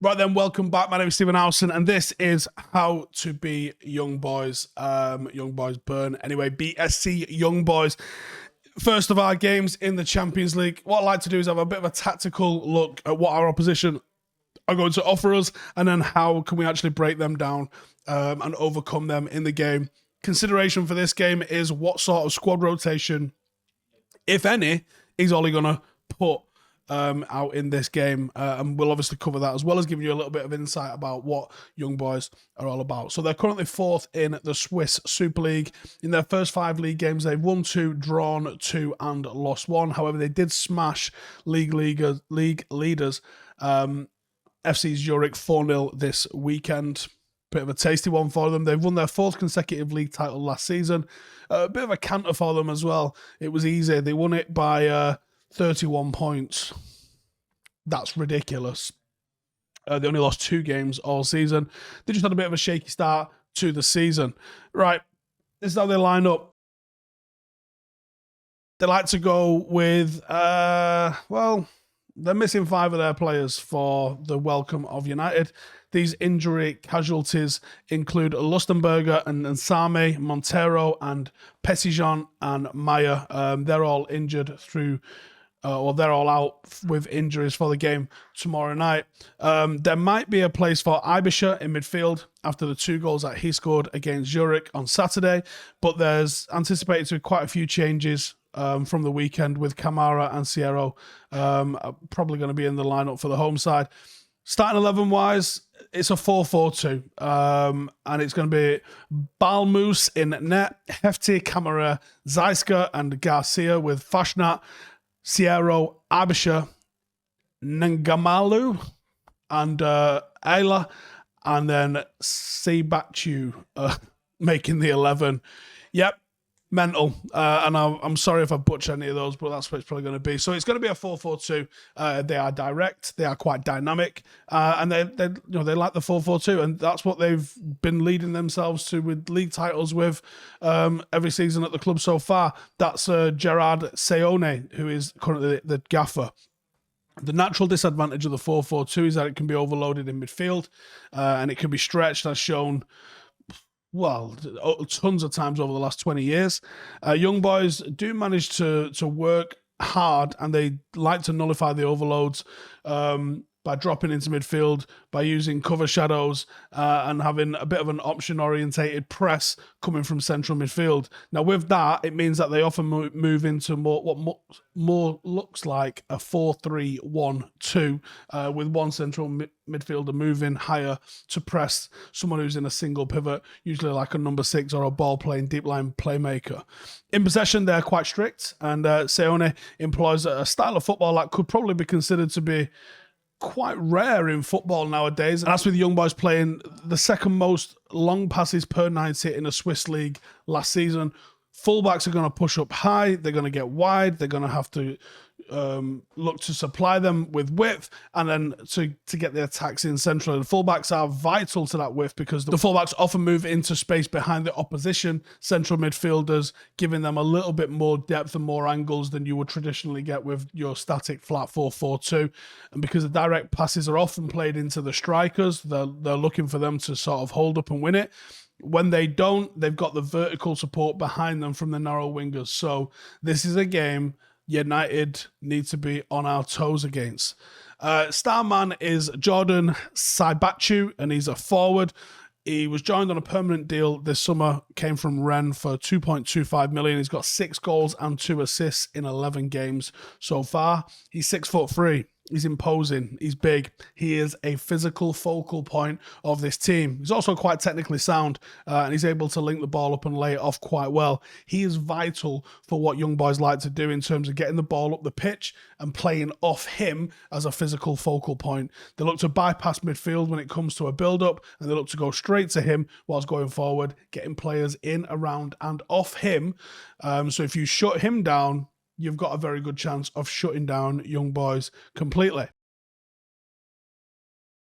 Right then, welcome back. My name is Stephen Howson, and this is How to Be Young Boys. Young Boys burn. Anyway, BSC Young Boys. First of our games in the Champions League. What I like to do is have a bit of a tactical look at what our opposition are going to offer us, and then how can we actually break them down and overcome them in the game. Consideration for this game is what sort of squad rotation, if any, is Ollie going to put out in this game, and we'll obviously cover that as well as giving you a little bit of insight about what Young Boys are all about. So they're currently fourth in the Swiss Super League. In their first 5 league games, they've won 2, drawn 2, and lost 1. However, they did smash league leaders FC Zurich 4-0 this weekend. Bit of a tasty one for them. They've won their 4th consecutive league title last season. A bit of a canter for them as well. It was easy. They won it by 31 points. That's ridiculous. They only lost 2 games all season. They just had a bit of a shaky start to the season. Right, this is how they line up. They like to go with, well, they're missing 5 of their players for the welcome of United. These injury casualties include Lustenberger and Nsame, Montero and Petitjean and Maya. They're all injured through... or they're all out with injuries for the game tomorrow night. There might be a place for Ibischer in midfield after the 2 goals that he scored against Zurich on Saturday, but there's anticipated to be quite a few changes from the weekend, with Camara and Sierra probably going to be in the lineup for the home side. Starting 11-wise, it's a 4-4-2, and it's going to be Balmus in net, Hefti, Camara, Zeiska and Garcia with Fashnat, Sierra, Abisha, Ngamalu, and Ayla, and then Sebachu making the 11. Yep, mental. And I'm sorry if I butcher any of those, but that's what it's probably going to be. So it's going to be a 4-4-2. They are direct, they are quite dynamic, and they like the 4-4-2, and that's what they've been leading themselves to with league titles with every season at the club so far. That's Gerard Seone, who is currently the gaffer. The natural disadvantage of the 4-4-2 is that it can be overloaded in midfield, and it can be stretched, as shown, well, tons of times over the last 20 years. Young Boys do manage to work hard, and they like to nullify the overloads by dropping into midfield, by using cover shadows, and having a bit of an option-orientated press coming from central midfield. Now, with that, it means that they often move into what more looks like a 4-3-1-2, with one central midfielder moving higher to press someone who's in a single pivot, usually like a number 6 or a ball-playing deep-line playmaker. In possession, they're quite strict, and Seone employs a style of football that could probably be considered to be quite rare in football nowadays. And that's with Young Boys playing the second most long passes per 90 in a Swiss league last season. Fullbacks are going to push up high, they're going to get wide, they're going to have to look to supply them with width, and then to get the attacks in central. The fullbacks are vital to that width, because the fullbacks often move into space behind the opposition central midfielders, giving them a little bit more depth and more angles than you would traditionally get with your static flat 4-4-2. And because the direct passes are often played into the strikers, they're looking for them to sort of hold up and win it. When they don't, they've got the vertical support behind them from the narrow wingers. So this is a game United need to be on our toes against. Starman is Jordan Saibachu, and he's a forward. He was joined on a permanent deal this summer, came from Rennes for 2.25 million. He's got 6 goals and 2 assists in 11 games so far. He's 6'3". He's imposing. He's big. He is a physical focal point of this team. He's also quite technically sound, and he's able to link the ball up and lay it off quite well. He is vital for what Young Boys like to do in terms of getting the ball up the pitch and playing off him as a physical focal point. They look to bypass midfield when it comes to a build-up, and they look to go straight to him whilst going forward, getting players in, around, and off him. So if you shut him down, you've got a very good chance of shutting down Young Boys completely.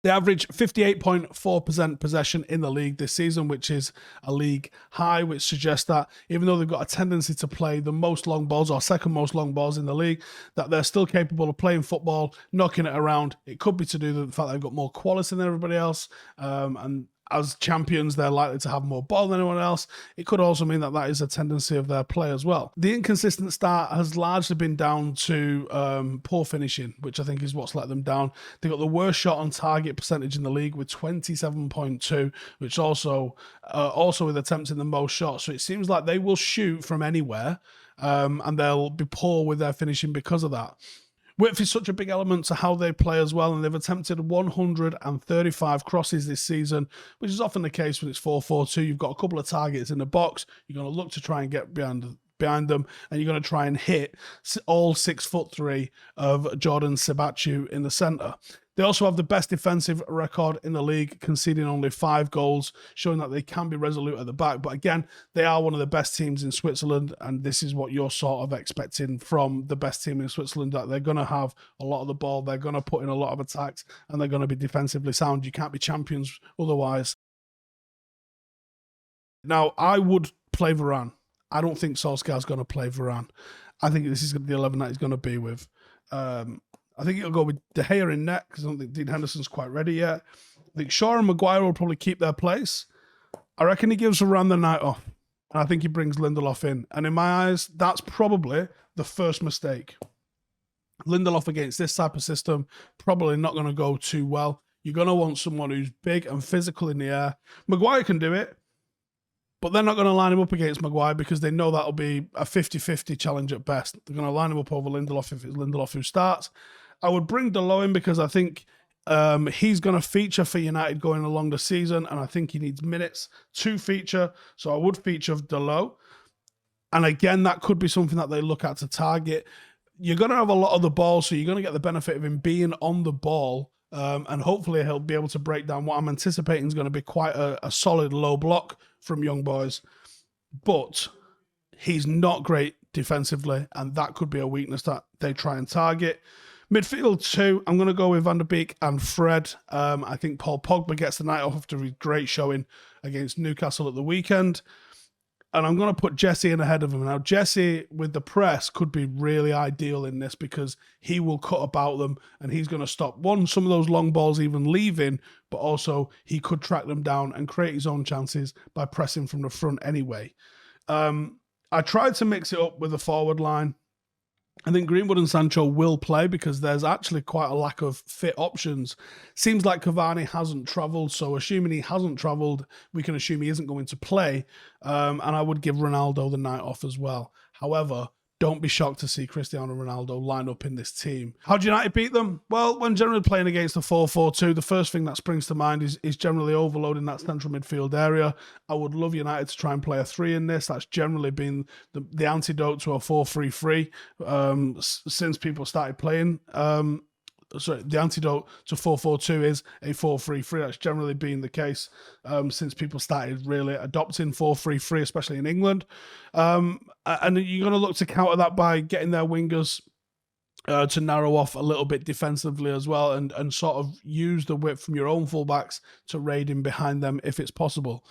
They average 58.4% possession in the league this season, which is a league high, which suggests that even though they've got a tendency to play the most long balls or second most long balls in the league, that they're still capable of playing football, knocking it around. It could be to do with the fact they've got more quality than everybody else, and as champions, they're likely to have more ball than anyone else. It could also mean that that is a tendency of their play as well. The inconsistent start has largely been down to poor finishing, which I think is what's let them down. They got the worst shot on target percentage in the league with 27.2, which also with attempting the most shots. So it seems like they will shoot from anywhere, and they'll be poor with their finishing because of that. Width is such a big element to how they play as well, and they've attempted 135 crosses this season, which is often the case when it's 4-4-2. You've got a couple of targets in the box. You're going to look to try and get behind them, and you're going to try and hit all 6'3" of Jordan Sebachu in the centre. They also have the best defensive record in the league, conceding only 5 goals, showing that they can be resolute at the back. But again, they are one of the best teams in Switzerland, and this is what you're sort of expecting from the best team in Switzerland, that they're going to have a lot of the ball, they're going to put in a lot of attacks, and they're going to be defensively sound. You can't be champions otherwise. Now, I would play Varane. I don't think Solskjaer's going to play Varane. I think this is the 11 that he's going to be with. I think it'll go with De Gea in net because I don't think Dean Henderson's quite ready yet. I think Shaw and Maguire will probably keep their place. I reckon he gives Varane the night off. And I think he brings Lindelof in. And in my eyes, that's probably the first mistake. Lindelof against this type of system, probably not going to go too well. You're going to want someone who's big and physical in the air. Maguire can do it, but they're not going to line him up against Maguire because they know that'll be a 50-50 challenge at best. They're going to line him up over Lindelof if it's Lindelof who starts. I would bring Dalot in because I think he's going to feature for United going along the season, and I think he needs minutes to feature. So I would feature Dalot. And again, that could be something that they look at to target. You're going to have a lot of the ball, so you're going to get the benefit of him being on the ball, and hopefully he'll be able to break down what I'm anticipating is going to be quite a solid low block from Young Boys. But he's not great defensively, and that could be a weakness that they try and target. Midfield 2, I'm going to go with Van der Beek and Fred. I think Paul Pogba gets the night off after his great showing against Newcastle at the weekend. And I'm going to put Jesse in ahead of him. Now, Jesse, with the press, could be really ideal in this because he will cut about them and he's going to stop, some of those long balls even leaving, but also he could track them down and create his own chances by pressing from the front anyway. I tried to mix it up with the forward line. I think Greenwood and Sancho will play because there's actually quite a lack of fit options. Seems like Cavani hasn't travelled, so assuming he hasn't travelled, we can assume he isn't going to play. And I would give Ronaldo the night off as well. However, don't be shocked to see Cristiano Ronaldo line up in this team. How do United beat them? Well, when generally playing against a 4-4-2, the first thing that springs to mind is generally overloading that central midfield area. I would love United to try and play a 3 in this. That's generally been the antidote to a 4-3-3 since people started playing. The antidote to 4-4-2 is a 4-3-3. That's generally been the case since people started really adopting 4-3-3, especially in England. And you're going to look to counter that by getting their wingers to narrow off a little bit defensively as well and sort of use the width from your own fullbacks to raid in behind them if it's possible.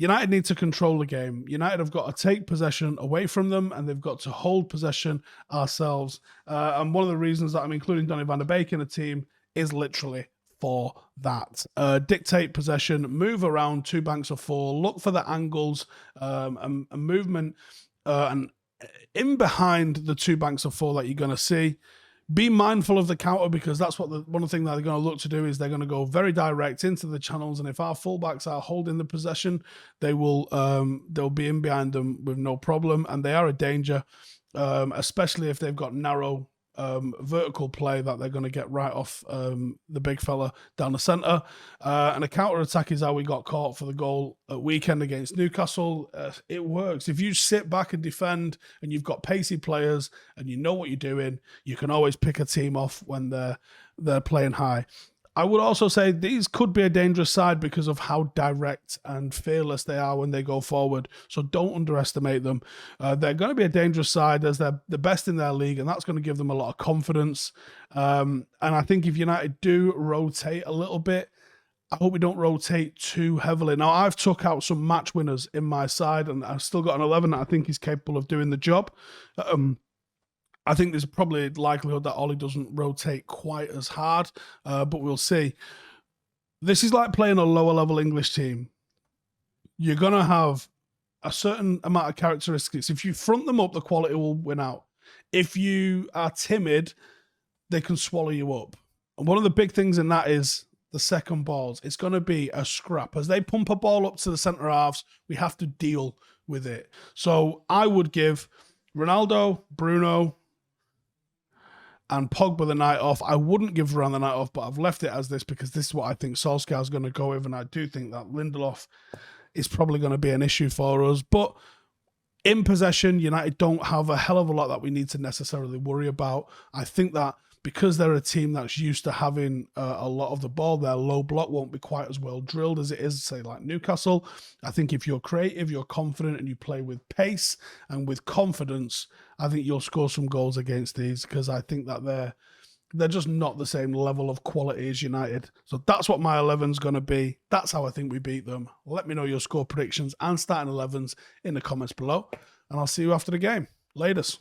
United need to control the game. United have got to take possession away from them and they've got to hold possession ourselves. And one of the reasons that I'm including Donny van der Beek in the team is literally for that. Dictate possession, move around 2 banks of 4, look for the angles and movement and in behind the 2 banks of 4 that you're going to see. Be mindful of the counter because that's what one of the things that they're going to look to do is they're going to go very direct into the channels, and if our fullbacks are holding the possession, they'll be in behind them with no problem, and they are a danger, especially if they've got narrow vertical play that they're going to get right off the big fella down the centre. And a counter-attack is how we got caught for the goal at weekend against Newcastle. It works. If you sit back and defend and you've got pacey players and you know what you're doing, you can always pick a team off when they're playing high. I would also say these could be a dangerous side because of how direct and fearless they are when they go forward. So don't underestimate them. They're going to be a dangerous side as they're the best in their league, and that's going to give them a lot of confidence. And I think if United do rotate a little bit, I hope we don't rotate too heavily. Now, I've took out some match winners in my side, and I've still got an 11 that I think is capable of doing the job. I think there's probably a likelihood that Ollie doesn't rotate quite as hard, but we'll see. This is like playing a lower level English team. You're going to have a certain amount of characteristics. If you front them up, the quality will win out. If you are timid, they can swallow you up. And one of the big things in that is the second balls. It's going to be a scrap. As they pump a ball up to the centre halves, we have to deal with it. So I would give Ronaldo, Bruno, and Pogba the night off. I wouldn't give Varane the night off, but I've left it as this because this is what I think Solskjaer's going to go with, and I do think that Lindelof is probably going to be an issue for us. But in possession, United don't have a hell of a lot that we need to necessarily worry about. I think that because they're a team that's used to having a lot of the ball, their low block won't be quite as well drilled as it is, say, like Newcastle. I think if you're creative, you're confident, and you play with pace and with confidence, I think you'll score some goals against these, because I think that they're just not the same level of quality as United. So that's what my 11's going to be. That's how I think we beat them. Let me know your score predictions and starting 11s in the comments below, and I'll see you after the game. Laters.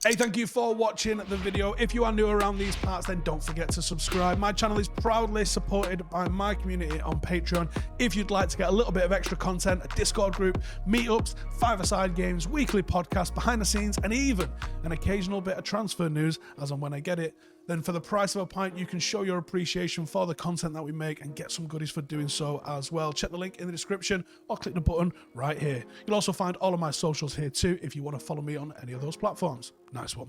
Hey, thank you for watching the video. If you are new around these parts, then don't forget to subscribe. My channel is proudly supported by my community on Patreon. If you'd like to get a little bit of extra content, a Discord group, meetups, five-a-side games, weekly podcasts, behind the scenes, and even an occasional bit of transfer news as and when I get it, then for the price of a pint, you can show your appreciation for the content that we make and get some goodies for doing so as well. Check the link in the description or click the button right here. You'll also find all of my socials here too if you want to follow me on any of those platforms. Nice one.